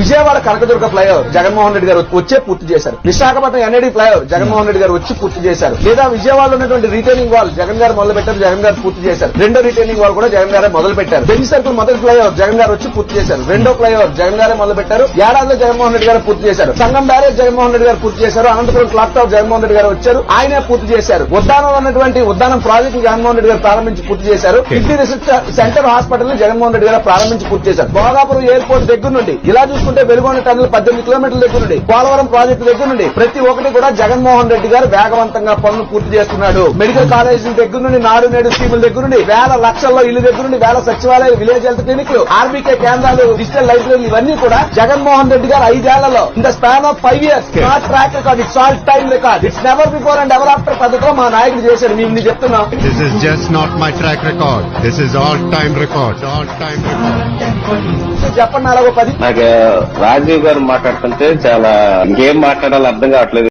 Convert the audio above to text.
Vijayawada Kanakadurga flyover Jaganmohan Reddy గారు వచ్చే పూర్తి చేశారు. విశాఖపట్నం ఎన్ఐడి ఫ్లైఓవర్ జగన్మోహన్ రెడ్డి గారు వచ్చి పూర్తి చేశారు. లేదా విజయవాడలో ఉన్నటువంటి రిటైనింగ్ వాల్ జగన్ గారు మొదలు పెట్టారు, జగన్ గారు పూర్తి చేశారు. రెండో రిటైనింగ్ వాల్ కూడా జగన్ గారే మొదలు పెట్టారు. బెంచ్ సర్కిల్ మొదటి ఫ్లైఓవర్ జగన్ గారు వచ్చి పూర్తి చేశారు. రెండో ఫ్లైఓవర్ జగన్ గారే మొదలు పెట్టారు. ఏడాదిలో జగన్మోహన్ రెడ్డి గారు పూర్తి చేశారు. సంగం బ్యారేజ్ జగన్మోహన్ రెడ్డి గారు పూర్తి చేశారు. అనంతపురం క్లాక్ టవర్ జగన్మోహన్ రెడ్డి గారు వచ్చారు, ఆయనే పూర్తి చేశారు. ఉద్దానంలో ఉన్నటువంటి ఉద్దానం ప్రాజెక్టు జగన్మోహన్ రెడ్డి గారు ప్రారంభించి పూర్తి చేశారు. కిడ్నీ రీసెర్చ్ సెంటర్ హాస్పిటల్ ని జగన్మోహన్ రెడ్డి గారు ప్రారంభించి పూర్తి చేశారు. భోగాపురం ఎయిర్పోర్ట్ దగ్గర నుండి ఇలా చూసుకుంటే వెలుగొండ టన్నెల్ 18 కిలోమీటర్ల దగ్గర నుండి పోలవరం ప్రాజెక్టు దగ్గర నుండి ప్రతి ఒక్కటి కూడా జగన్మోహన్ రెడ్డి గారు వేగవంతంగా పనులు పూర్తి చేస్తున్నాడు. మెడికల్ కాలేజీల దగ్గర నుండి నాడు నేడు స్కీముల దగ్గర నుండి వేల లక్షల్లో ఇల్లు దగ్గర నుండి వేల సచివాలయ విలేజ్ హెల్త్ క్లినిక్లు, ఆర్బీకే కేంద్రాలు, డిజిటల్ లైబ్రరీలు ఇవన్నీ కూడా జగన్మోహన్ రెడ్డి గారు 5 ఏళ్లలో in the span of 5 years not track record, it's all time record, it's never before and ever after పద్ధతిలో మా నాయకుడు చేశారు. మేము చెప్తున్నాం, this is just not my track record, this is all time record, all time record. చెప్పండి అలాగో 10. నాకు రాజీవ్ గారు మాట్లాడుతుంటే చాలా ఇంకేం మాట్లాడాలో అర్థం కావట్లేదు.